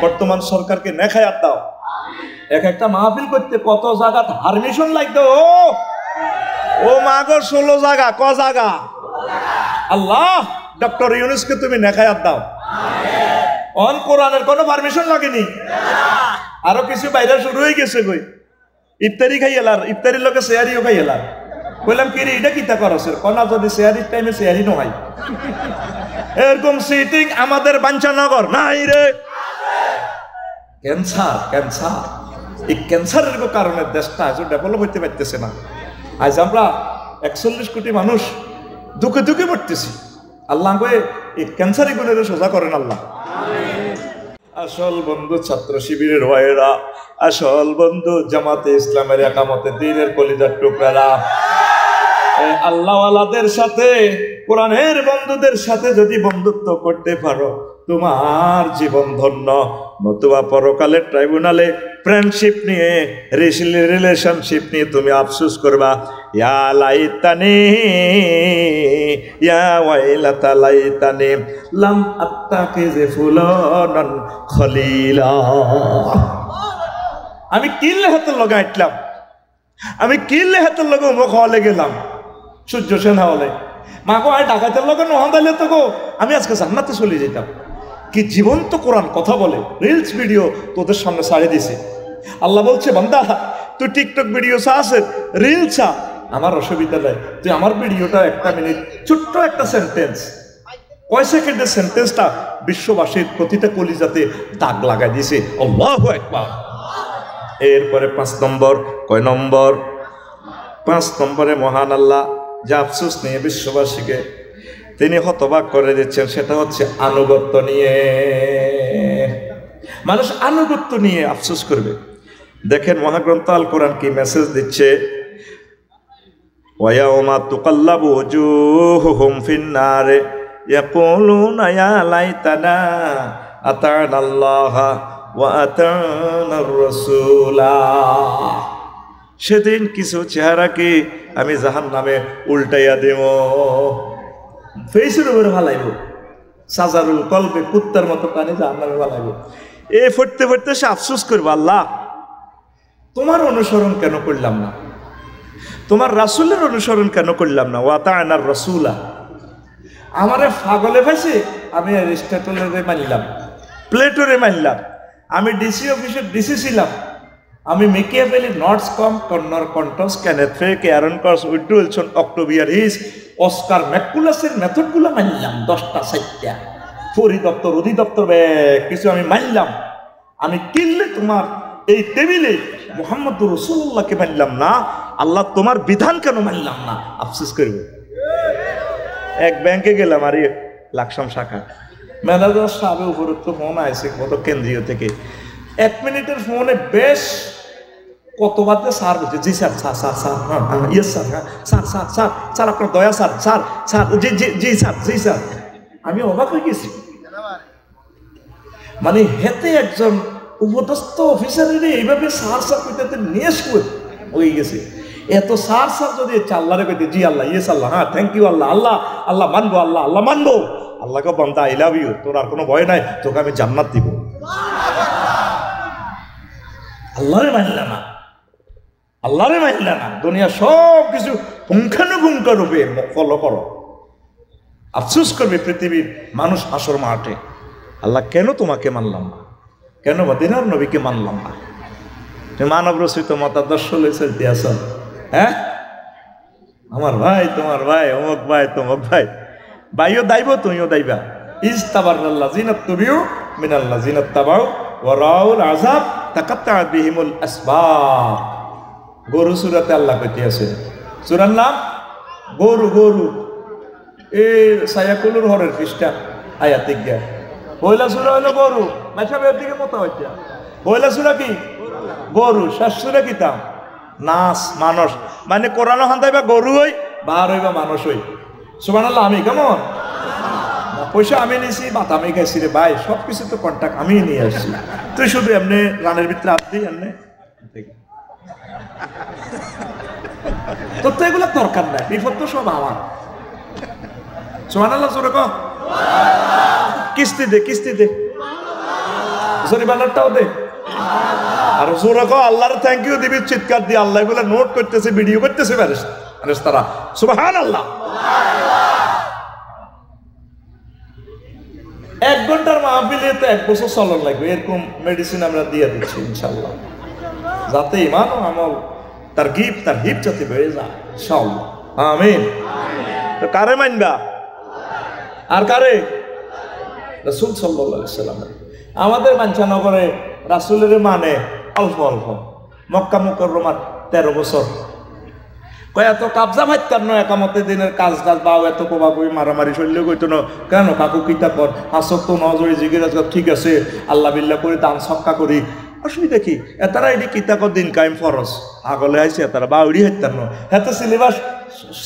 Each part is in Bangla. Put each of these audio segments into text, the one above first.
বর্তমান সরকারকে নেখায়াত দাও। এক একটা মাহফিল করতে কত জায়গা পারমিশন লাগতো। ও মাগো 16 জায়গা, ক জায়গা? আল্লাহ ডক্টর ইউনূসকে তুমি নেখায়াত দাও। অন কোরআনের কোনো পারমিশন লাগেনি। আরো কিছু বাইরে শুরু হয়ে গেছে কই ইফতারি খাই এলার, ইফতারির লোকে শেয়ারিও খাই এলার। বললাম কি রে এটা কিতা করছেন? কনা যদি শেয়ারির টাইমে শেয়ারি নয় এরকম সিটিং আমাদের বাঞ্ছানগর নাই রে। ক্যান্সার ক্যান্সার, এই ক্যান্সারের কারণে দেশটা আজ ডেভেলপ হইতে পারতেছে না। আজ আমরা 41 কোটি মানুষ দুঃখে দুঃখে পড়তেছি। আল্লাহ এই ক্যান্সার এগুলো সোজা করেন আল্লাহ। আসল বন্ধু ছাত্র শিবিরের ভাইয়েরা, আসল বন্ধু জামাতে ইসলামের একামতে দ্বীনের কলিজার টুকরারা, আল্লাহওয়ালাদের সাথে কোরআনের বন্ধুদের সাথে যদি বন্ধুত্ব করতে পারো তোমার জীবন ধন্য। নতুবা পরকালের ট্রাইব্যুনালে ফ্রেন্ডশিপ নিয়ে, রিলেশনশিপ নিয়ে তুমি আফসোস করবা। ইয়া লাইতানি ইয়া ওয়াইলাতা লাইতানি লাম আত্তাখিজ ফুলানান খলিলা। আমি কিল্লে হাতে লাগাইতলাম, আমি কিল্লে হাতে লগো মুখ হলে গেলাম সূর্য সেনা হলে মাগো আর ডাকাতের লগে নহদাইলে তো গো আমি আজকে জান্নাতে চলে যেতাম। কি জীবন্ত কোরআন কথা বলে, রিলস ভিডিও তোদের সামনে ছাড়িয়ে দিছে। আল্লাহ বলছে বান্দা তুই টিকটক ভিডিও চাস, রিল চা, আমার অসুবিধা নাই, তুই আমার ভিডিওটা 1 মিনিট ছোট্ট একটা সেন্টেন্স, কয় সেকেন্ডের সেন্টেন্সটা বিশ্ববাসীর প্রতিটা কলিজাতে দাগ লাগাই দিছে। আল্লাহু আকবার। এরপরে 5 নম্বর, কয় নম্বর? 5 নম্বরে মহান আল্লাহ যা আফসোস নিয়ে বিশ্ববাসীকে তিনি হতবাক করে দিচ্ছেন সেটা হচ্ছে আনুগত্য নিয়ে। মানুষ আনুগত্য নিয়ে আফসোস করবে। দেখেন মহাগ্রন্থ আল কোরআন কি মেসেজ দিচ্ছে, ওয়ায়াউমা তুকাল্লাবু ওজুহুহুম ফিন-নার ইয়াকুলুনা ইয়া লাইতানা আতা'নাল্লাহা ওয়া আতা'নার রাসূলা। সেদিন কিছু চেহারাকে আমি জাহান্নামে উল্টাইয়া দেব। ফেসের উপরে ভালাইব, সাজারুল কলবে কুত্তার মতো পানি জাহান্নামে ভালাইব। এ ফটতে ফটতে সে আফসোস করবে, আল্লাহ তোমার অনুসরণ কেন করলাম না, তোমার রাসূলের অনুসরণ কেন করলাম না। ওয়া আতা'নার রাসূলা, আমারে পাগলে ফেসে আমি অ্যারিস্টটলের মানলাম, প্লেটোরে মানলাম, আমি ডিসি অফিসের ডিসি ছিলাম, আমি মেকিয়াভেলি নটস কম কর্নার কন্টস ক্যানেথ ফেক অ্যারন কস উইলসন অক্টোবিয়ার হিস অস্কার ম্যাকুলাসের মেথডগুলো মানলাম, 10টা 4টা পরিদপ্তর অধিদপ্তর কিছু আমি মানলাম। আমি কিনলে তোমার এই টেবিলে মুহাম্মদুর রাসূলুল্লাহকে মানলাম না, আল্লাহ তোমার বিধান কেন মানলাম না, আফসোস করব। এক ব্যাংকে গেলাম, আর লাকসাম শাখা ম্যানেজার সাহেব উপরত্ব ফোন আসে কত কেন্দ্রীয় থেকে, 1 মিনিটের ফোনে বেশ কতবার স্যার বলছে, জি sir, sir sir sir yes sir, sir sir sir sir আপনার দয়া স্যার, স্যার স্যার জি জি জি স্যার, জি স্যার। আমি অবাক হয়ে গেছি, মানে হেতে একজন উপদস্থ অফিসারের এইভাবে স্যার স্যার কইতে নিয়ে হয়ে গেছে। এত স্যার স্যার যদি আল্লাহরে কইতে জি আল্লাহ, ইয়েস আল্লাহ, হ্যাঁ থ্যাংক ইউ আল্লাহ, আল্লাহ আল্লাহ মানবো, আল্লাহ আল্লাহ মানবো, আল্লাহকে বান্দা আই লাভ ইউ, তোর আর কোনো ভয় নাই, তোকে আমি জান্নাত দিব। আল্লাহরে মানলা না, আল্লাহরে মানলা না, দুনিয়া সব কিছু পুঙ্খানুপুঙ্খ রূপে ফলো করো। আফসোস করবে পৃথিবীর মানুষ হাসর মাঠে, আল্লাহ কেন তোমাকে মানলাম না, কেন মদিনার নবীকে মানলাম না। মানব রচিত মতাদর্শ লইছে দিয়াছ, হ্যাঁ আমার ভাই তোমার ভাই, অমুক ভাই তমুক ভাই, ভাইও দাইব তুমিও দাইবা। ইজতাবারাল্লাযিনা তুবিউ মিনাল্লাযিনা তাবাউ ওয়া রাউল আযাব তাকাত্তাআত বিহিমুল আসবাব। গরু সূরাতে আল্লাহ কইতে আছে, সূরার নাম গরু, গরু এই সায়াকুলুর হরের পৃষ্ঠা আয়াতে গিয়া পয়লা সূরা হলো গরু, মাইশাবের দিকে মত হইছে। পয়লা সূরা কি গরু, শেষ সূরা কি তা নাস, মানুষ, মানে কোরআন হান্দাইবা গরু হই, বার হইবা মানুষ হই। সুবহানাল্লাহ। আমি কেমন পয়সা আমি নিছি, বাত আমি খাইছি রে ভাই, সব কিছু তো কন্টাক্ট আমি নিয়ে আসছি, তুই শুধু এমনি রানের ভিতরে হাত দিই এমনি, তোর তো এগুলো দরকার নাই, বিপদ তো সব আমার। সুবহানাল্লাহ। জোরে কও, কিস্তি দে, কিস্তি দে, জরিমানাটাও দে আর জোরে কও আল্লাহর থ্যাংক ইউ দিবি চিৎকার দিয়ে আল্লাহ এগুলো নোট করতেছে ভিডিও করতেছে ফেরেশতারা সুবহানাল্লাহ 1 ঘন্টার মাহফিলে তো 1 বছর চলন লাগবে এরকম মেডিসিন আমরা দিয়ে দিচ্ছি ইনশাআল্লাহ যাতে ঈমান ও আমল তারগীব তারহিব যাতে বেড়ে যায় ইনশাআল্লাহ আমিন তো কারে মানবা আর কারে রাসূল সাল্লাল্লাহু আলাইহি ওয়াসাল্লাম আমাদের বাঞ্ছানগরে রাসূলের মানে অল্প অল্প মক্কা মুকাররমার 13 বছর কয় এত কাবজা ভাইতাম না একামতে দিনের কাজ বাও এত কোবাকুই মারামারি শৈল্য কইতো না কেন কাকু কিতা কর হাসক তো নজরে জিজ্ঞাসা ঠিক আছে আল্লাহ বিল্লাহ করে দান সক্কা করি অসুবিধা কি এতারা এটি কিতা কর দিন কায়েম ফরজ আগলে আইছে এতারা বাউরি হাইতাম না এত সিলেবাস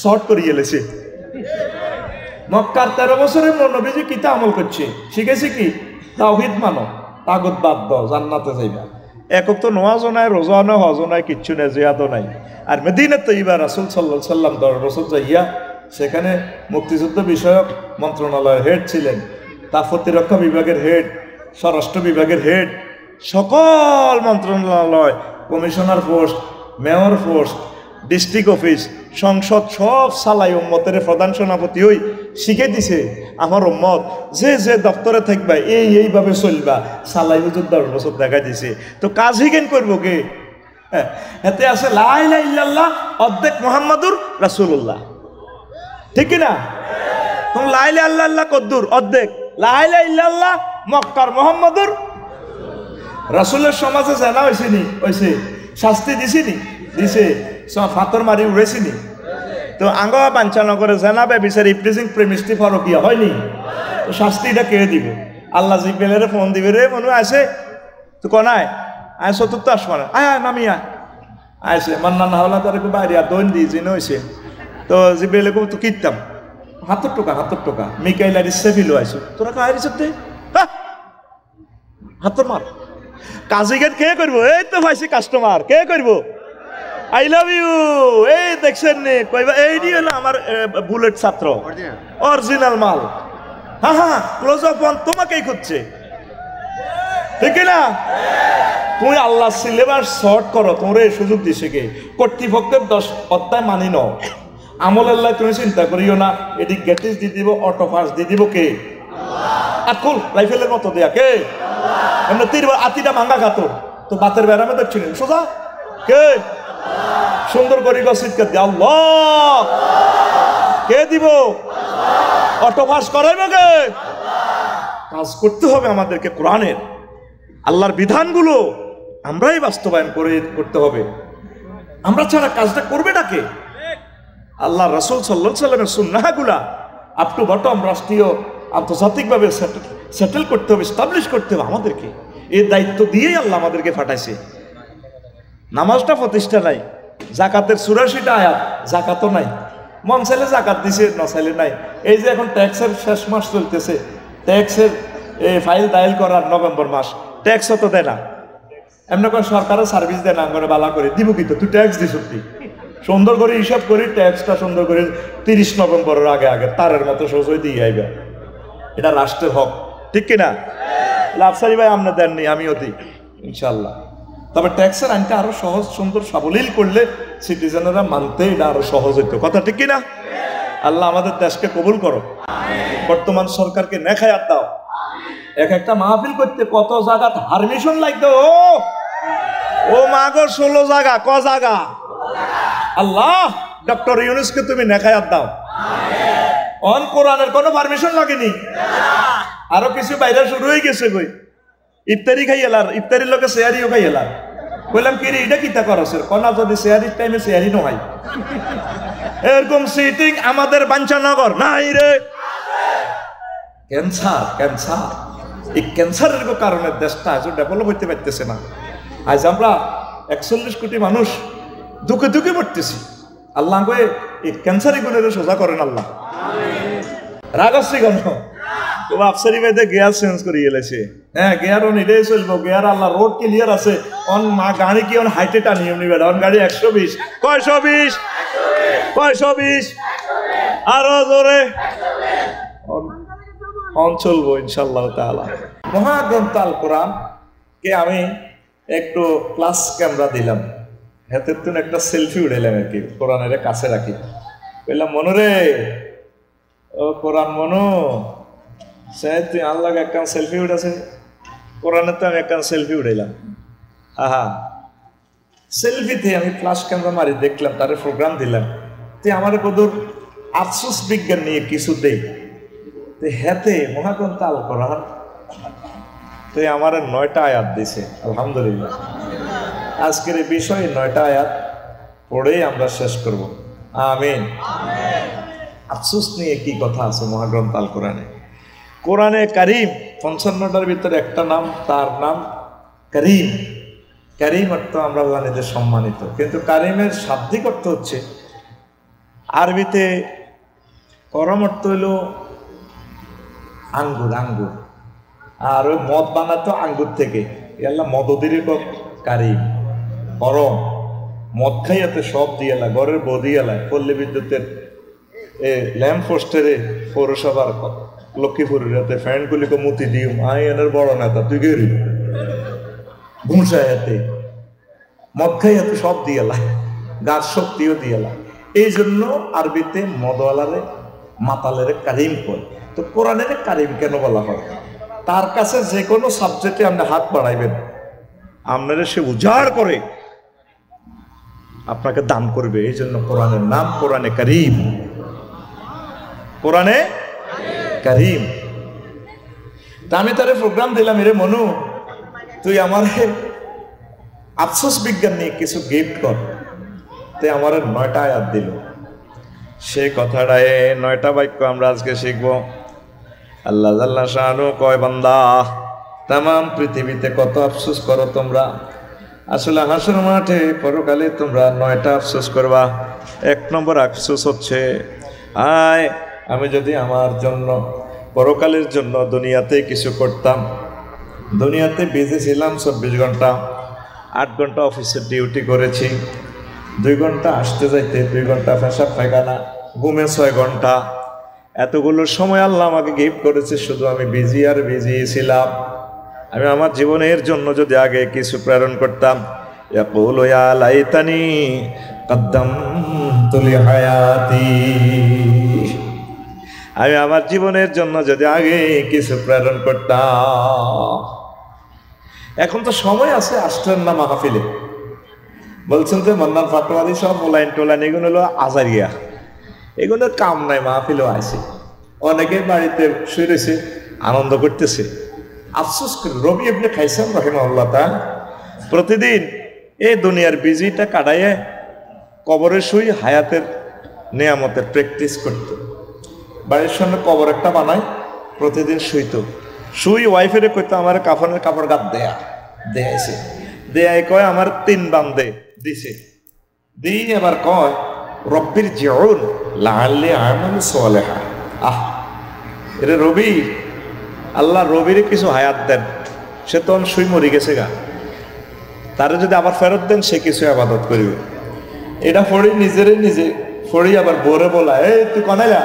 শর্ট করিয়ে এলেছে মক্কার 13 বছরে নবীজি কিতা আমল করছে শিখেছে কি তাওহীদ মানো তাগুত বাদ দাও জান্নাতে যাইবা একক তো নামাজও নাই রোজা নাই হজও নাই কিচ্ছু নাই জিয়াদও নাই আর মদিনাত তৈয়বা রাসূল সাল্লাল্লাহু আলাইহি সাল্লাম 10 বছর যাইয়া সেখানে মুক্তিযুদ্ধ বিষয়ক মন্ত্রণালয়ের হেড ছিলেন তা প্রতিরক্ষা বিভাগের হেড স্বরাষ্ট্র বিভাগের হেড সকল মন্ত্রণালয় commissioner post mayor post district office সংসদ সব সালাই উম্মতের প্রধান সেনাপতি হই শিখে দিছে আমার উম্মত যে যে দপ্তরে থাকবা এইভাবে চলবা সালাই হুজুর 10 বছর দেখা দিছে তো কাজ হিগেন করবো কে এতে আছে লা ইলাহা ইল্লাল্লাহ অর্ধেক মুহাম্মাদুর রাসূলুল্লাহ ঠিক কি না তুমি লা ইলাহা ইল্লাল্লাহ কদ্দুর অর্ধেক লা ইলাহা ইল্লাল্লাহ মক্কার মুহাম্মাদুর রাসূলের সমাজে জানা হইছে নি হইছে শাস্তি দিছিনি দিছে সব ফাতর মারি উড়েছিনি তো আঙ্গ বাঞ্ছানগরে জানাবে বিচার ইপ্রিজিং প্রেমিস্টি ফরকিয়া হয়নি তো শাস্তিটা কে দিব আল্লাহ জিব্রাইলের ফোন দিবে রে মনু আসে তো কোনায় আয় চতুর্থ আসমান আয় নামি আইসে মান্না না হলা তার বাইরে আর দৈন দিয়ে জিনে হয়েছে তো জিব্রাইলে তো কিনতাম 70 টাকা মিকাইল আর সেফিলো আইসো তোরা কাহিরি সত্যি হাতর মার কাজী গান কে করবো এই তো ভাইসি কাস্টমার কে করবো আই লাভ ইউ এই দেখছেন নে কইবা এই নিয়ে না আমার বুলেট ছাত্র অরিজিনাল মাল হ্যাঁ ক্লোজ আপ অন তোমাকেই খুঁজছে ঠিক না তুমি আল্লাহ সিলেবাস শর্ট করো তোমরা এই সুযোগ দিছে কে কর্তৃপক্ষের 10 অধ্যায় মানি নাও আমল আল্লাহ তুমি চিন্তা করিও না এটি গ্যাটিস দিয়ে দিব অটো পাস দিয়ে দিব কে আকুল রাইফেলের মতো দেয়া কে এমনি তীরবার আতিটা ভাঙ্গা খাতো তো বাতের বেড়ামে দেখছিলেন সোজা কে সুন্দর করি চিৎকার দিয়ে আল্লাহ কে দিব অটো পাস করাইবে কে কাজ করতে হবে আমাদেরকে কোরআনের আল্লাহর বিধানগুলো আমরাই বাস্তবায়ন করতে হবে আমরা ছাড়া কাজটা করবে না কে আল্লাহ রাসূল সাল্লাল্লাহু আলাইহি ওয়াসাল্লামের সুন্নাহগুলা আপ টু বটম রাষ্ট্রীয় আন্তর্জাতিকভাবে সেটেল করতে হবে এস্টাবলিশ করতে হবে আমাদেরকে এই দায়িত্ব দিয়েই আল্লাহ আমাদেরকে পাঠাইছে নামাজটা প্রতিষ্ঠা নাই জাকাতের 84টা আয়াত জাকাতও নাই মন চাইলে জাকাত দিছে না চাইলে নাই এই যে এখন ট্যাক্সের শেষ মাস চলতেছে ট্যাক্সের ফাইল দায়ের করার নভেম্বর মাস ট্যাক্সও তো দেয় না এমনি করে সরকারের সার্ভিস দেয় না করে বালা করে দিব কিন্তু তুই ট্যাক্স দিস সুন্দর করে হিসাব করি ট্যাক্সটা সুন্দর করে 30 নভেম্বরের আগে তারের মতো সোজই দিয়ে আইবা এটা রাষ্ট্রের হক ঠিক কিনা লাফসারি ভাই আমরা দেননি আমিও দিই ইনশাল্লাহ তবে ট্যাক্সের আইনটা আরো সহজ সুন্দর সাবলীল করলে সিটিজেনরা মানতে এটা আরো সহজ হইতো কথা ঠিক কিনা আল্লাহ আমাদের দেশকে কবুল করো বর্তমান সরকারকে নেখায়াত দাও একটা মাহফিল করতে কত জায়গা পারমিশন লাগতো ও মাগো 16 জায়গা ক জায়গা আল্লাহ ডক্টর ইউনূসকে তুমি নেখায়াত দাও অন কোরআনের কোনো পারমিশন লাগেনি আরো কিছু বাইরে শুরু হয়ে গেছে কই ইফতারি খাই এলার ইফতারির লোকে শেয়ারিও খাই এলার বললাম কি রে এটা কিতা করছে কোনা যদি শেয়ারির টাইমে শেয়ারি নয় এরকম সিটিং আমাদের বাঞ্ছানগর নাই রে ক্যান্সার এই ক্যান্সারের কারণে দেশটা আজ ডেভেলপ হইতে পারতেছে না আজ আমরা 41 কোটি মানুষ দুঃখে দুঃখে পড়তেছি আল্লাহ এই ক্যান্সার এগুলো সোজা করেন আল্লাহ রাগশ্রী গণ তো আফসারি ভাইতে গিয়ার চেঞ্জ করে গেলেছে হ্যাঁ গিয়ার অন এটাই চলবো গিয়ার আল্লাহ রোড ক্লিয়ার আছে অন মা গাড়ি কি অন হাইটে টানি এমনি বেড়া অন গাড়ি 120 120 আরো জোরে অন চলবো ইনশাআল্লাহ তাআলা মহাগ্রন্থ আল কোরআন কে আমি একটু ক্লাস ক্যামেরা দিলাম, হাতের তুন একটা সেলফি উঠাইলাম আর কি, কোরআনের কাছে রাখি। বললাম মনুরে, ও কোরআন মনু, সে তুই আল্লাহ একখান সেলফি উঠেছে, কোরআনের তো আমি একখান সেলফি উঠাইলাম। আহা, সেলফিতে আমি ফ্লাশ ক্যামেরা মারি দেখলাম, তার প্রোগ্রাম দিলাম। তুই আমার কদর আফসোস বিজ্ঞান নিয়ে কিছু দেই, হেতে মহাগ্রন্থ আল কোরআন, তুই আমার 9টা আয়াত দিছে। আলহামদুলিল্লাহ, আজকের এই বিষয়ে 9টা আয়াত পড়েই আমরা শেষ করব। আমিন। আফসোস নিয়ে কি কথা আছে মহাগ্রন্থ আল কোরআনে? কোরআনে কারিম 55টার ভিতরে একটা নাম, তার নাম কারিম। কারিম অর্থ আমরা জানি যে সম্মানিত, কিন্তু কারিমের শাব্দিক অর্থ হচ্ছে আরবিতে করম অর্থ হইল আঙ্গুর, আঙ্গুর। আর ওই মদ বানাতো আঙ্গুর থেকে, এল্লা মদদির কারিম। করম মদ খাইয়াতে সব দিয়েলা, ঘরের বদি এলায়, পল্লী বিদ্যুতের ল্যাম্প পোস্টের পৌরসভার লক্ষ্মীপুরের হাতে ফ্যানগুলিকে মুতি দিও, আই এনের বড় নেতা তুই গেরি ঘুষায় হাতে মদ খাইয়াতে সব দিয়েলায়, গাছ শক্তিও দিয়েলায়। এই জন্য আরবিতে মদওয়ালারে মাতালের কারিম কয়। তো কোরআনের কারিম কেন বলা হয়? তার কাছে যে কোনো সাবজেক্টে আপনি হাত বাড়াইবেন, আপনারা সে উজাড় করে আপনাকে দান করবে। এই জন্য কোরআনের নাম কোরআনে কারিম। কোরআনে কারিম। তা আমি তারে প্রোগ্রাম দিলাম, এরে মনু তুই আমার আফসোস বিজ্ঞান নিয়ে কিছু গিফট কর। তে আমার 9টা আয়াত দিল। সে কথাটায় 9টা বাক্য আমরা আজকে শিখব। আল্লাহ জাল্লা শানু কয়, বান্দা তাম পৃথিবীতে কত আফসোস করো তোমরা, আসলে হাসর মাঠে পরকালে তোমরা 9টা আফসোস করবা। 1 নম্বর আফসোস হচ্ছে, আয় আমি যদি আমার জন্য পরকালের জন্য দুনিয়াতে কিছু করতাম। দুনিয়াতে বিজি ছিলাম 24 ঘন্টা, 8 ঘন্টা অফিসের ডিউটি করেছি, 2 ঘন্টা আসতে যাইতে, 2 ঘন্টা পেশাব পায়খানা, ঘুমে 6 ঘন্টা। এতগুলো সময় আল্লাহ আমাকে গিফট করেছে, শুধু আমি বিজি আর বিজি ছিলাম। আমি আমার জীবনের জন্য যদি আগে কিছু প্রেরণ করতাম, ইয়াকুলু ইয়া লাইতানি কদ্দামতু লিহায়াতি, আমি আমার জীবনের জন্য যদি আগে কিছু প্রেরণ করতাম। এখন তো সময় আছে, আসলেন না মাহফিলে। বলছেন যে মান্নান ফাটোয়ারি সব মোলাইন টোলাইন এগুলো হলো আজারিয়া, এগুলোর কাম নাই, মাহফিলেও আছে। অনেকে বাড়িতে শুয়ে রয়েছে, আনন্দ করতেছে। আফসোস করে রবি ইবনে খাইসাম রাহিমাহুল্লাহ তাআলা প্রতিদিন এই দুনিয়ার বিজিটা কাটাইয়ে কবরে শুই হায়াতের নিয়ামতের প্র্যাকটিস করত। বাড়ির সামনে কবর একটা বানায়, প্রতিদিন শুইতো। শুই ওয়াইফের কইতো আমার কাফনের কাপড় গাত দেয়া দেয়াইছে, দেয়াই কয় আমার 3 বান্দে দিছে, দিই এবার কয় রব্বির জিউন লাআল্লি আমালু সালিহা। আহ এরে রবি, আল্লাহ রবির কিছু হায়াত দেন, সে তো শুই মরি গেছে গা, তারে যদি আবার ফেরত দেন সে কিছু ইবাদত করিবে। এটা পড়ি নিজেরে নিজে পড়ি, আবার বোরে বলা, এই তুই কনাইলা,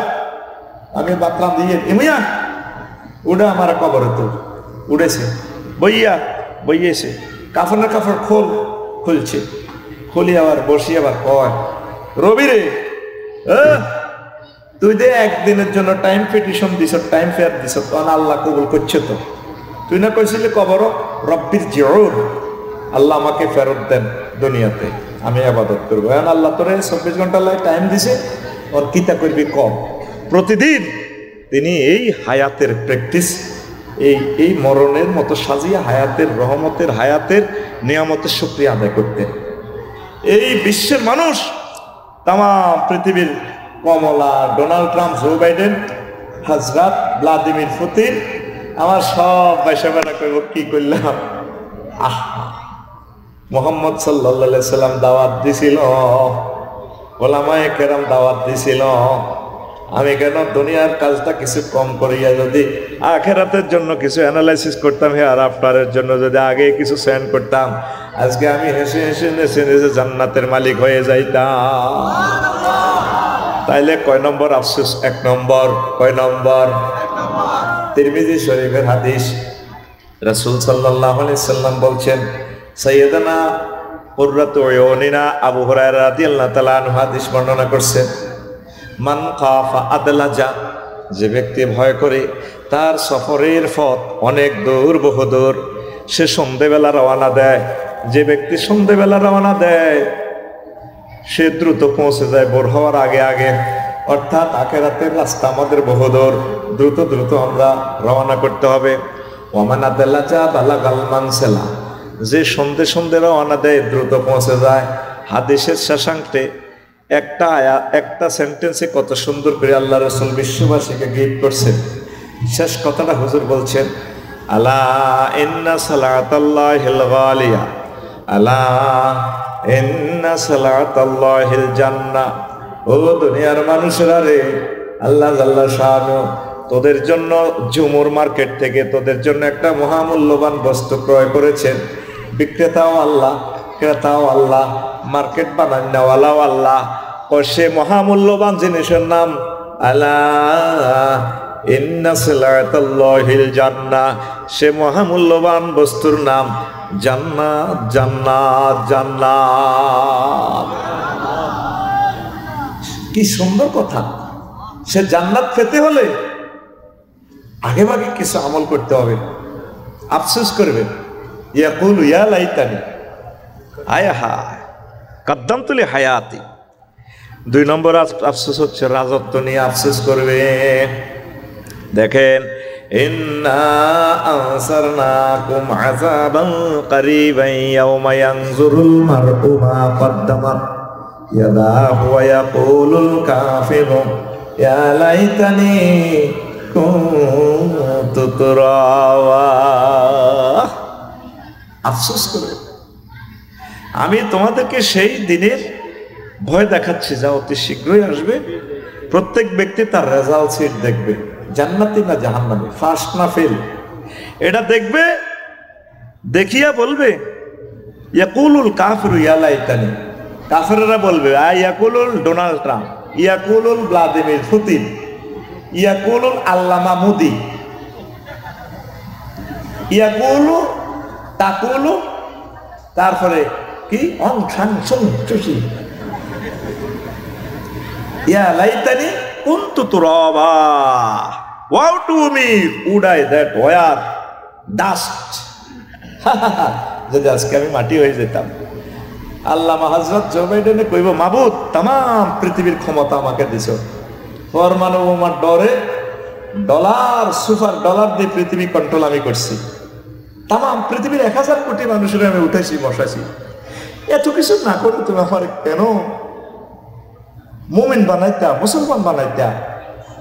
আমি বাতলাম দিয়ে এমিয়া উড়ে আমার কবরে তো উড়েছে, বইয়া বইয়েছে, কাফনের কাপড় খোল, খুলছে, খুলি আবার বসি, আবার কয় রবি রে, তুই দে একদিনের জন্য টাইম পিটিশন দিছ, টাইম ফেয়ার দিছ, তখন আল্লাহ কবুল করছে তো। তুই না কইছিলি কবর রব্বির জিউন, আল্লাহ আমাকে ফেরত দেন দুনিয়াতে, আমি ইবাদত করবো। এখন আল্লাহ তোরে 24 ঘন্টা লাই টাইম দিছে, ওর কিতা করবি কম। প্রতিদিন তিনি এই হায়াতের প্র্যাকটিস, এই মরণের মতো সাজিয়া হায়াতের রহমতের, হায়াতের নিয়ামতের শুকরিয়া আদায় করতেন। এই বিশ্বের মানুষ, তাম পৃথিবীর কমলা, ডোনাল্ড ট্রাম্প, জো বাইডেন, হজরত ভ্লাদিমির পুতিন, আমার সব বাইসাবেলা করব কি করলাম। মোহাম্মদ সাল্লাল্লাহু আলাইহি সাল্লাম দাওয়াত দিছিল, ওলামায়ে কেরাম দাওয়াত দিছিল, আমি কেন দুনিয়ার কাজটা কিছু কম করিয়া যদি আখেরাতের জন্য কিছু অ্যানালাইসিস করতাম, হে আর আফটারের জন্য যদি আগে কিছু সেন্ড করতাম, আজকে আমি হেসে হেসে নেচে নেচে জান্নাতের মালিক হয়ে যাইতাম। তাইলে কয় নম্বর আফসোস? 1 নম্বর। কয় নম্বর? তিরমিজি শরীফের হাদিস, রাসূল সাল্লাল্লাহু আলাইহি সাল্লাম বলছেন, সাইয়্যিদানা কুররাতু আয়ুনিনা আবু হুরায়রা রাদিয়াল্লাহু তাআলা আনহু হাদিস বর্ণনা করছেন, মান খাফা আদলাজা, যে ব্যক্তি ভয় করে তার সফরের পথ অনেক দূর বহুদূর, সে সন্ধ্যেবেলা রওনা দেয়। যে ব্যক্তি সন্ধ্যেবেলা রওনা দেয় সে দ্রুত পৌঁছে যায় ভোর হওয়ার আগে আগে। অর্থাৎ আখিরাতের রাস্তা আমাদের বহুদূর, দ্রুত দ্রুত আমরা রওনা করতে হবে। ওমান আদলাজা বালাগাল মানসিলা, যে সন্ধে সন্ধে রওনা দেয় দ্রুত পৌঁছে যায়। হাদিসের শেষাংশে একটা সেন্টেন্সে কত সুন্দর করে আল্লাহ রাসূল বিশ্ববাসীকে গিফট করছেন। শেষ কথাটা হুজুর বলছেন, আলা ইন্না সালাতাল্লাহিল গালিয়া, আলা ইন্না সালাতাল্লাহিল জান্নাহ। ও দুনিয়ার মানুষেরা রে, আল্লাহ জাল্লা শানু তোদের জন্য ঝুমুর মার্কেট থেকে তোদের জন্য একটা মহামূল্যবান বস্তু ক্রয় করেছেন। বিক্রেতাও আল্লাহ, ক্রেতাও আল্লাহ, মার্কেট বানান্নাওয়ালাও আল্লাহ। ও সে মহামূল্যবান জিনিসের নাম আলা ইন্না সালাতাল্লাহিল জান্নাহ, সে মহামূল্যবান বস্তুর নাম জান্নাত, জান্নাত, জান্নাত। কি সুন্দর কথা! সে জান্নাত পেতে হলে আগে ভাগে কিছু আমল করতে হবে। আফসোস করবে, ইয়াকুলু ইয়া লাইতানি আয় হায় কদ্দামতু লি হায়াতি। 2 নম্বর আফসোস হচ্ছে রাজত্ব নিয়ে আফসোস করবে। দেখেন, ইন্না আনসারনাকুম আযাবান করিবান ইয়াওমা ইয়ানজুরুল মার'উ মা কদ্দামাত ইয়াদাহু ওয়া ইয়াকুলুল কাফিরু ইয়া লাইতানি কুনতু তুরাবা। আফসোস করে আমি তোমাদেরকে সেই দিনের ভয় দেখাচ্ছি যা অতি শীঘ্রই আসবে। প্রত্যেক ব্যক্তি তার রেজাল্ট শিট দেখবে, জান্নাতি না জাহান্নামী, ফার্স্ট না ফেল, এটা দেখবে। দেখিয়া বলবে, ইয়াকুলুল কাফিরু ইয়া লাইতানি, কাফেররা বলবে, ইয়াকুলুল ডোনাল্ড ট্রাম্প, ইয়াকুলুল ভ্লাদিমির পুতিন, ইয়াকুলুল আল্লামা মোদি, ইয়াকুলু তাকুলু, তারপরে কি অং সাং সুং চুষি, ইয়া লাইতানি কুনতু তুরাবা, woe to me would I that were dust. যদি আজকে আমি মাটি হয়ে যেতাম। আল্লামা হযরত জো বাইডেনে কইব, মাবুদ তাম পৃথিবীর ক্ষমতা আমাকে দিছো, পরমাণু বোমার ডরে সুপার ডলার দিয়ে পৃথিবী কন্ট্রোল আমি করছি, তাম পৃথিবীর 1000 কোটি মানুষের আমি উঠাইছি বসাইছি। এত কিছু না করে তুমি আমার কেন মুমিন বানাইতা, মুসলমান বানাইতা,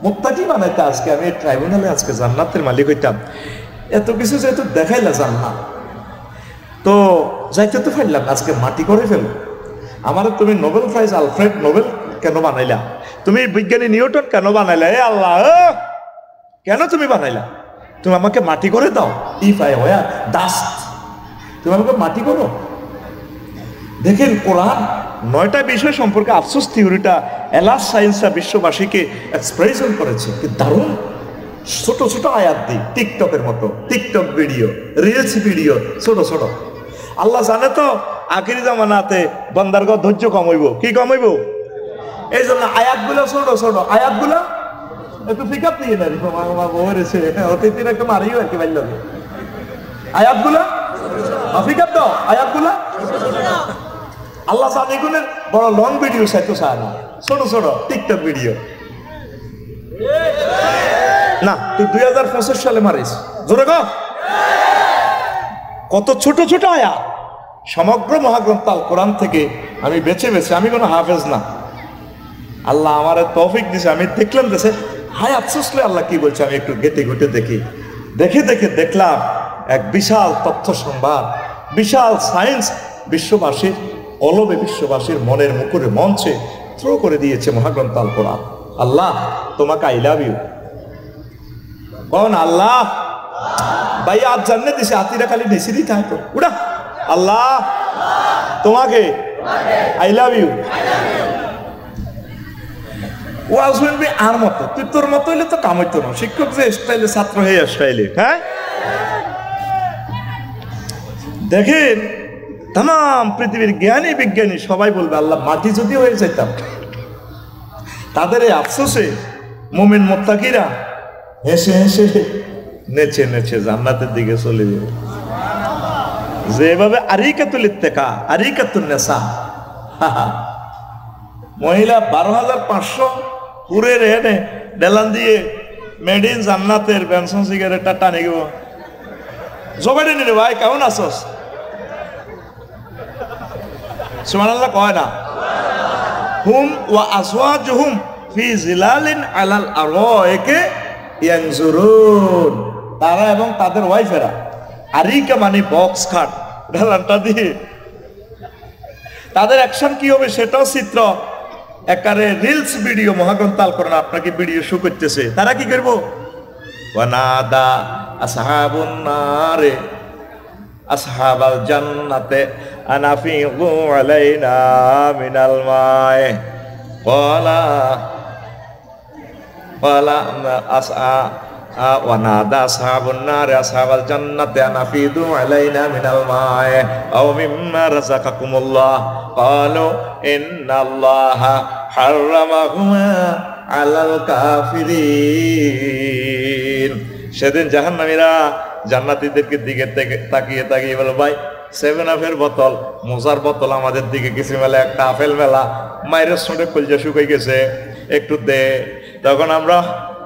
মুত্তাকি বানাইতা, আজকে আমি ট্রাইব্যুনালে আজকে জান্নাতের মালিক হইতাম। এত কিছু যেহেতু দেখাইলা জান্নাত, তো যাইতে তো পারলাম, আজকে মাটি করে ফেলো। আমার তুমি নোবেল প্রাইজ আলফ্রেড নোবেল কেন বানাইলা? তুমি বিজ্ঞানী নিউটন কেন বানাইলা? এ আল্লাহ, কেন তুমি বানাইলা? তুমি আমাকে মাটি করে দাও। ইফ আই ওয়ার ডাস্ট, তুমি আমাকে মাটি করো। দেখেন, কোরআন 9টা বিষয় সম্পর্কে আফসোস থিওরিটা এলাস সায়েন্সরা বিশ্ববাসীকে এক্সপ্রেশন করেছে। কি দারুণ ছোট ছোট আয়াত দিই, টিকটকের মতো, টিকটক ভিডিও, রিলস ভিডিও, ছোট ছোট। আল্লাহ জানে তো আখিরি জামানাতে বান্দারগো ধৈর্য কমাইব। কি কমাইব? এই জন্য আয়াতগুলো ছোট ছোট, আয়াতগুলো একটু পিকআপ নিয়ে নেন। বলেছে অতিথির একটু মারিও আর কি বাইল, আয়াতগুলো পিকআপ দাও, আয়াতগুলো। আল্লাহ সাদিকুনের বড় লং ভিডিও চাইতো চায় না, ছোট ছোট টিকটক ভিডিও। না, তুই 2025 সালে মারিস, জোরে কর। কত ছোট ছোট আয়াত সমগ্র মহাগ্রন্থ আল কোরআন থেকে আমি বেছে বেছে, আমি কোনো হাফেজ না, আল্লাহ আমার তৌফিক দিছে, আমি দেখলাম দেশে আয়াত শুনলে আল্লাহ কি বলছে আমি একটু ঘেটে ঘুটে দেখি। দেখে দেখে দেখলাম এক বিশাল তথ্য সংবাদ, বিশাল সায়েন্স বিশ্ববাসীর অলবে, বিশ্ববাসীর মনের মুকুরে মঞ্চে থ্রো করে দিয়েছে মহাগ্রন্থ আল কোরআন। আল্লাহ তোমাকে আই লাভ ইউ। কোন আল্লাহ? ভাই আজ জানলে দিছে, হাতিরা খালি নেসিরই থাকতো উড়া। আল্লাহ তোমাকে আই লাভ ইউ। ওয়াজ শুনবি আর মতো, তুই তোর মতো হইলে তো কাম হইতো না। শিক্ষক যে স্টাইলে, ছাত্র হয়ে স্টাইলে, হ্যাঁ দেখেন তাম পৃথিবীর জ্ঞানী বিজ্ঞানী সবাই বলবে আল্লাহ মাটি যদি হয়ে যেতাম। তাদের এই আফসোসে মুমিন মুত্তাকিরা হেসে হেসে নেচে নেচে জান্নাতের দিকে চলে যাবে। যেভাবে আরিকাতুল ইত্তেকা, আরিকাতুন নেশা, মহিলা 12,500 পুরের এনে ডেলান দিয়ে মেড ইন জান্নাতের বেনসন সিগারেটটা টানে গেব। জবাই নি রে ভাই, কেমন আছস? সুবহানাল্লাহ কয় না? হুম ওয়া আজওয়াজুহুম ফি জিলালিন আলাল আরাইকি ইয়ানজুরুন। তারা এবং তাদের ওয়াইফেরা আরিকা মানে বক্স খাট, ঢালানটা দিয়ে তাদের অ্যাকশন কি হবে সেটাও চিত্র একারে রিলস ভিডিও মহাগ্রন্থ আল কোরআন আপনাকে ভিডিও শো করতেছে। তারা কি করবো? ওয়ানাদা আসহাবুন নারে আসহাবাল জান্নাতে আনাফিযু আলাইনা মিনাল মাই ক্বালা আসআ ওয়ানাদা আসহাবুন নারে আসহাবাল জান্নাতে আনাফিযু আলাইনা মিনাল মাই আও মিম্মা রাযাকাকুমুল্লাহ ক্বালু ইন্নাল্লাহা হারামাহুমা আলাল কাফিরিন। সেদিন জাহান্নামীরা জান্নাতীদেরকে দিকে তাকিয়ে তাকিয়ে বলে, ভাই 7 আপের বোতল, মোজার বোতল আমাদের দিকে কিছু মেলা, একটা আপেল মেলা, মায়ের সঙ্গে কলজা শুকাই গেছে, একটু দে। তখন আমরা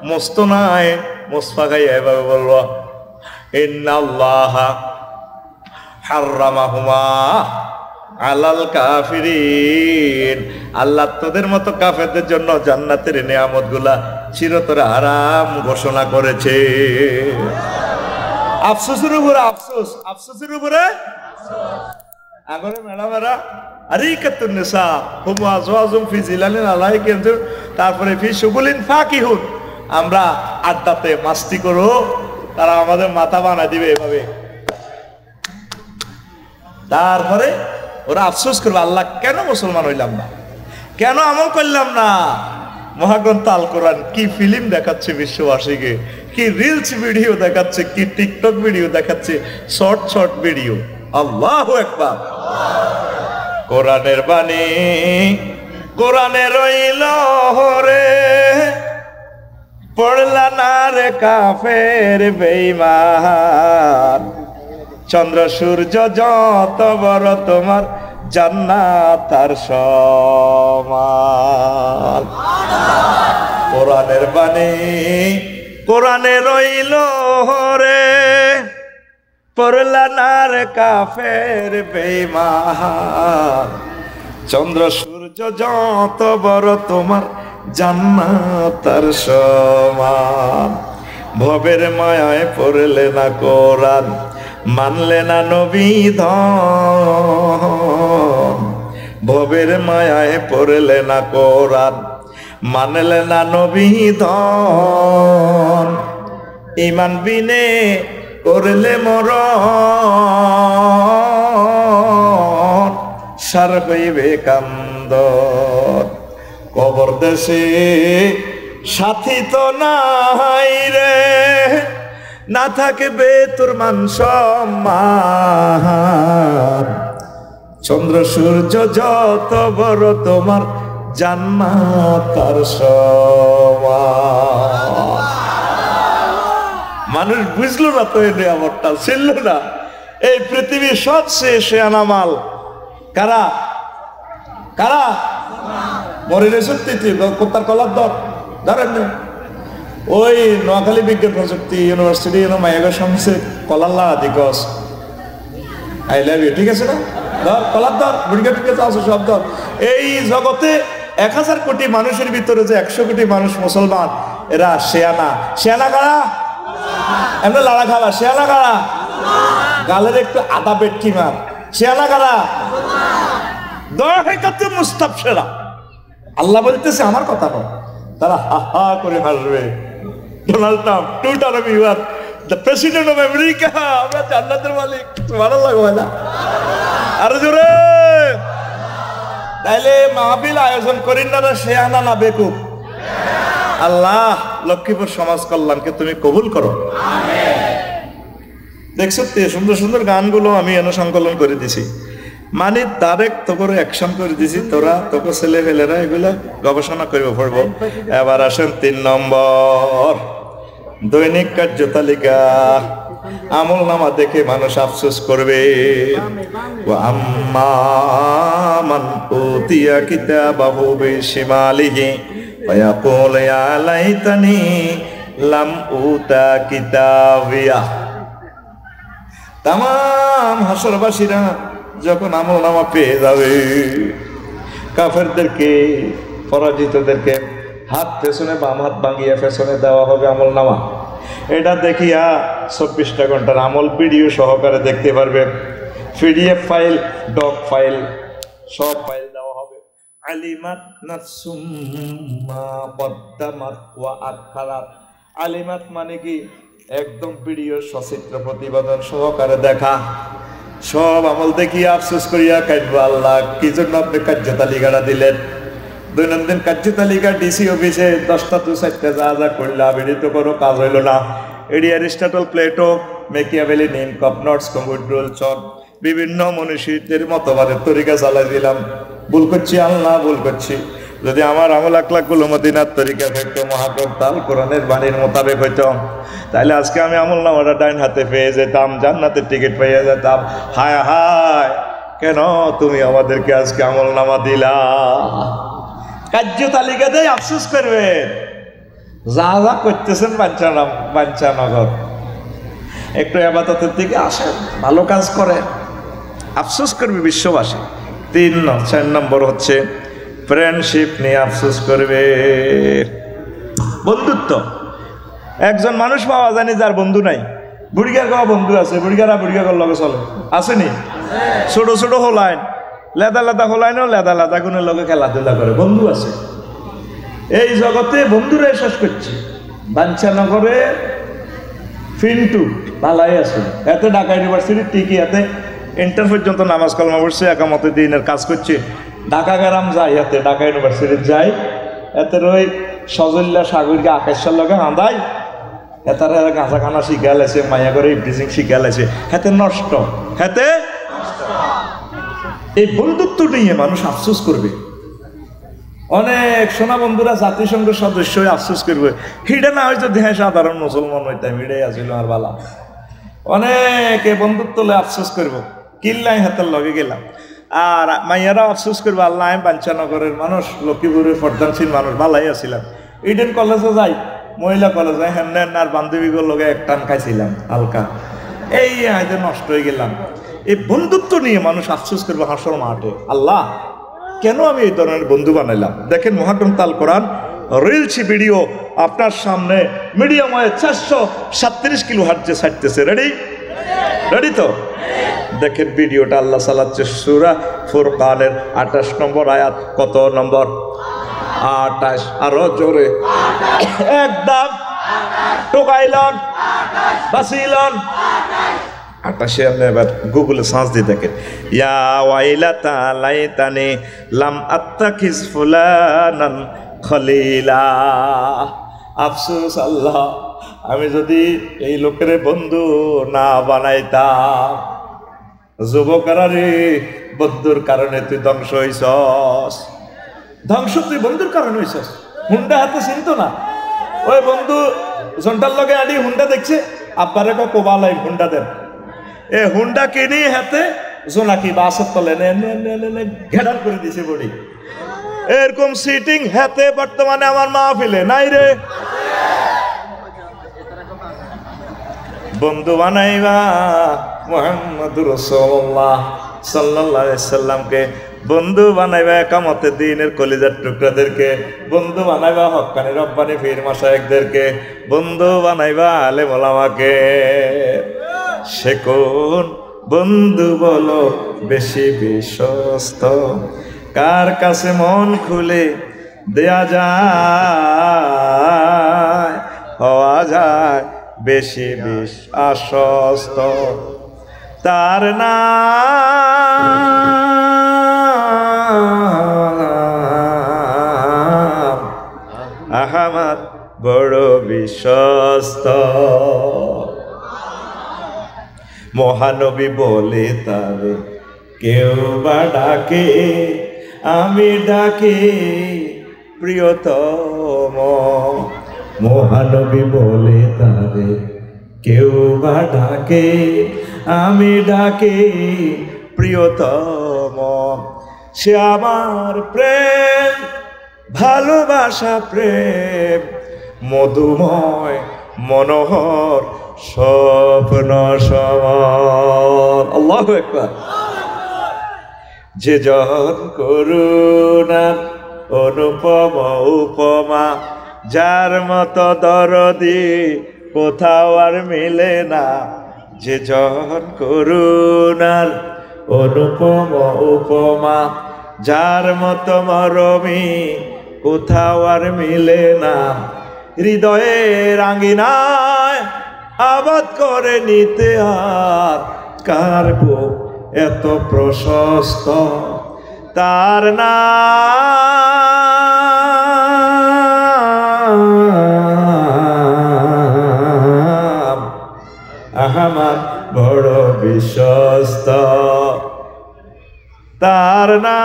মস্ত নাই মোসফা খাই এভাবে বলবো, ইন্নাল্লাহা হারামাহুমা আলাল কাফিরিন। আল্লাহ তোদের মতো কাফেরদের জন্য জান্নাতের নিয়ামত গুলা চিরতরে হারাম ঘোষণা করেছে। আফসোসের উপরে আফসোস, আফসোসের উপরে আগরে ম্যাডামেরা আরিকাতুন নিসা হুম আজওয়াজুম ফি জিলালিন আলাইহি ইয়ানজুর, তারপরে ফি শুগুলিন ফাকিহুন। আমরা আড্ডাতে মাস্তি করো, তারা আমাদের মাথা বানা দিবে এভাবে। তারপরে ওরা আফসোস করবে, আল্লাহ কেন মুসলমান হইলাম না, কেন আমল করলাম না। মহাগ্রন্থ আল কোরআন কি ফিল্ম দেখাচ্ছে বিশ্ববাসীকে, কি রিলস ভিডিও দেখাচ্ছে, কি টিকটক ভিডিও দেখাচ্ছে, শর্ট শর্ট ভিডিও। আল্লাহু আকবার। কোরআনের বাণী কোরআনে রইল রে, পড়লা না রে কাফের বেঈমান। চন্দ্র সূর্য যত বড় তোমার জান্নাত তার সমান। কোরআনের বাণী কোরআনে রইল রে, পড়লা না রে কাফের বেঈমান। চন্দ্র সূর্য যত বড় তোমার জান্নাত তার সমান। ভবের মায়ায় পড়লে না কোরআন, মানলে না নবী ধন। ভবের মায়ায় পড়লে না কোরআন, মানলে না নবী ধন। ঈমান বিনে করলে মরণ, সার হইবে কান্দন। কবর দেশে সাথী তো নাই রে, না থাকবে তোর মান সম্মান। চন্দ্র সূর্য যত বড় তোমার জান্নাত তার সমান। মানুষ বুঝলো না তো এই নিয়ামতটা, ছিল না। এই পৃথিবীর সবচেয়ে শেয়ানা মাল কারা? কারা? মরিলে সত্যি কোথার কলার দর ধরেন। ওই নোয়াখালী বিজ্ঞান প্রযুক্তি ইউনিভার্সিটি মায়াগর সংসে কলাল্লা দিগস আই লাভ ইউ, ঠিক আছে না? ধর কলার ধর, বুড়িকা ঠিক আছে, আসো সব ধর। এই জগতে 1000 কোটি মানুষের ভিতরে যে 100 কোটি মানুষ মুসলমান, এরা শেয়ানা। শেয়ানা কারা? এমনি লাড়া খাওয়া শেয়ানা কারা? গালের একটু আদা বেটকি মার শেয়ানা কারা? দয়া হয়ে কাছে মুস্তাফসেরা। আল্লাহ বলতেছে আমার কথা নয়, তারা হা হা করে হাসবে। Donald Trump, two term you are the president of America, আমরা জান্নাতের মালিক। ভালো লাগবে না? আরো জোরে। তাইলে মাহফিল আয়োজন করি না শেয়ানা না বেকুব? আল্লাহ লক্ষ্মীপুর সমাজ কল্যাণকে তুমি কবুল করো। দেখছো তো সুন্দর সুন্দর গানগুলো আমি এনে সংকলন করে দিছি, মানে ডাইরেক্ট তোকে অ্যাকশন করে দিছি, তোরা তোকে ছেলে ফেলেরা এগুলা গবেষণা করবে পড়বো। এবার আসেন 3 নম্বর, দৈনিক কার্য তালিকা। আমল নামা দেখে মানুষ আফসোস করবে। আম্মা মান উতিয়া কিতাবাহু বিশিমালিহি ফায়াকুলু ইয়া লাইতানি লাম উতা কিতাবিয়া। তামাম হাসরবাসীরা যখন আমল নামা পেয়ে যাবে, কাফেরদেরকে পরাজিতদেরকে হাত পেছনে, বাম হাত ভাঙিয়ে পেছনে দেওয়া হবে আমল নামা। এটা দেখিয়া 24টা ঘন্টার আমল ভিডিও সহকারে দেখতে পারবে। পিডিএফ ফাইল, ডক ফাইল, সব ফাইল দেওয়া হবে। আলিমাত নাফসুম মা কদ্দামাত ওয়া আখারাত। আলিমাত মানে কি? একদম ভিডিও সচিত্র প্রতিবেদন সহকারে দেখা। সব আমল দেখিয়া আফসোস করিয়া কাটবো, আল্লাহ কি জন্য আপনি কার্য তালিকাটা দিলেন? দৈনন্দিন কার্য তালিকা ডিসি অফিসে 10টা to 4টা যা যা করলাম, এটি তো কোনো কাজ হইল না। এটি অ্যারিস্টটল, প্লেটো, মেকিয়াভেলি, নিমকপ, নটস, কম্পিউটার, চট, বিভিন্ন মনীষীদের মতবাদের তরিকা চালাই দিলাম। ভুল করছি আল্লাহ, ভুল করছি। যদি আমার আমল আখলাকগুলো মদিনার তরিকা হইতো, মহাগ্রন্থ আল কোরআনের বাণীর মোতাবেক হইতো, তাহলে আজকে আমি আমল নামাটা ডাইন হাতে পেয়ে যেতাম, জান্নাতের টিকিট পেয়ে যেতাম। হায় হায়, কেন তুমি আমাদেরকে আজকে আমল নামা দিলা? কার্য তালিকা দিয়ে আফসোস করবে, যা যা করতেছেন বাঞ্ছানগর। একটু আবাদতের দিকে আসেন, ভালো কাজ করে, আফসোস করবে বিশ্ববাসী। 4 নম্বর হচ্ছে ফ্রেন্ডশিপ নিয়ে আফসোস করবে। বন্ধুত্ব। একজন মানুষ পাওয়া যায়নি যার বন্ধু নাই। বুড়িগার গাওয়া বন্ধু আছে, বুড়িগারা বুড়িগার লগে চলে, আসেনি? ছোট ছোট হোলাইন, লেদা লেদা হোলাইনও লেদা লেদা গুণের লগে খেলাধুলা করে, বন্ধু আছে। এই জগতে বন্ধুরা শেষ করছে। বাঞ্ছানগরে ফিন্টু ভালাই আছে, এতে ঢাকা ইউনিভার্সিটির টিকি, এতে ইন্টার পর্যন্ত নামাজ কালামা পড়ছে, একামতে দিনের কাজ করছে। ঢাকা গ্রাম যাই, এতে ঢাকা ইউনিভার্সিটি যাই, এতে ওই সজল্লা সাগরকে আকাশের লগে আঁদাই, এতার গাঁজা খানা শিখা লাইছে, মায়া করে ইভরিজিং শিখা লাইছে, হাতে নষ্ট, হাতে। এই বন্ধুত্ব নিয়ে মানুষ আফসোস করবে। অনেক সোনা বন্ধুরা জাতিসংঘের সদস্য হয়ে আফসোস করবে, হিডা না হয়তো দেহে সাধারণ মুসলমান হইতাম, হিডাই আসিল আর বালা। অনেকে বন্ধুত্ব লয়ে আফসোস করবো, কিল্লাই হাতের লগে গেলাম। আর মাইয়ারাও আফসোস করবো, আল্লাহ আমি বাঞ্ছানগরের মানুষ, লক্ষ্মীপুরের পর্দানশীল মানুষ, ভালাই আসছিলাম। ইডেন কলেজে যাই, মহিলা কলেজে হেন আর বান্ধবীগুলোর লগে এক টান খাইছিলাম হালকা, এই আইতে নষ্ট হয়ে গেলাম। এই বন্ধুত্ব নিয়ে মানুষ আফসোস করবে হাসর মাঠে, আল্লাহ কেন আমি এই ধরনের বন্ধু বানাইলাম। দেখেন মহাগ্রন্থ আল কোরআন রিলছি ভিডিও আপনার সামনে মিডিয়াম ওয়ে 437 কিলো হার্টজে ছাড়তেছে। রেডি? রেডি তো? দেখেন ভিডিওটা, আল্লাহ চালাচ্ছে সূরা ফুরকানের 28 নম্বর আয়াত। কত নম্বর? 28। আরো জোরে, একদম টোকাইলন, বাসিলন। 28 আপনি এবার গুগলে সার্চ দিয়ে দেখেন, ইয়া ওয়াইলাতা লাইতানি লাম আত্তাখিজ ফুলানান খলিলা। আফসোস আল্লাহ, আমি যদি এই লোকের বন্ধু না বানাইতাম। যুবকরা রে, বন্ধুর কারণে তুই ধ্বংস হইছস। ধ্বংস তুই বন্ধুর কারণে হইছস। হুন্ডা হাতে চিনত না, ওই বন্ধু জন্টার লগে আডি হুন্ডা দেখছে, আব্বারে কোবালাই হুন্ডা দেন। এ হুন্ডা কিনি হাতে জোনাকি বাসের তলে ঘেরাল করে দিছে বডি। এরকম সিটিং হাতে বর্তমানে আমার মাহফিলে নাই রে। বন্ধু বানাইবা মুহাম্মদুর রাসূলুল্লাহ সাল্লাল্লাহু আলাইহি সাল্লামকে, বন্ধু বানাইবা একামতের দিনের কলিজার টুকরাদেরকে, বন্ধু বানাইবা হক্কানি রব্বানি পীর মাশায়েখদেরকে, বন্ধু বানাইবা আলেম ওলামাকে। সে কোন বন্ধু বলো বেশি বিশ্বস্ত, কার কাছে মন খুলে দেয়া যায়, হওয়া যায় বেশি বিশ্বাসস্ত। তার নাম আহমদ, বড় বিশ্বস্ত। মহানবী বলে তারে কেউ বা ডাকে, আমি ডাকি প্রিয়তম। মহানবী বলে তারে কেউ বা ডাকে, আমি ডাকি প্রিয়তম। সে আমার প্রেম, ভালোবাসা প্রেম, মধুময় মনোহর স্বপ্ন সমান। আল্লাহু আকবার। যে জন করুণার অনুপম উপমা, যার মতো দরদি কোথাও আর মিলে না। যে জন করুণার অনুপম উপমা, যার মতো মরমি কোথাও আর মিলে না। হৃদয়ের আঙ্গিনায় আবাদ করে নিতে আর কার বুক এত প্রশস্ত, তার নাম আহমদ বড় বিশ্বস্ত। তার নাম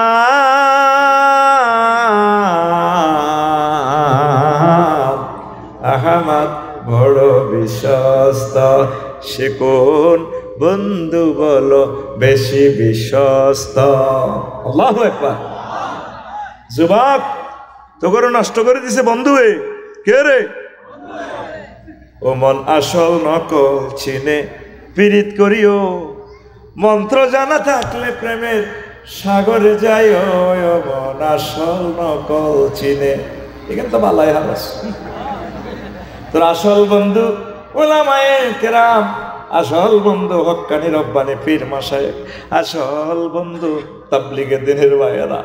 আহমদ বড় বিশ্বস্ত। সে কোন বন্ধু বলো বেশি বিশ্বস্ত। আল্লাহু আকবার। যুবক তোকে নষ্ট করে দিছে বন্ধু। কে রে? ও মন আসল নকল চিনে পীড়িত করিও, মন্ত্র জানা থাকলে প্রেমের সাগরে যাই। ও মন আসল নকল চিনে। এখানে তো বালাই হারাস। তোর আসল বন্ধু উলামায়ে কেরাম, আসল বন্ধু হক্কানি রব্বানি পীর মাশায়েখ, আসল বন্ধু তাবলীগে দিনের ভাইয়েরা।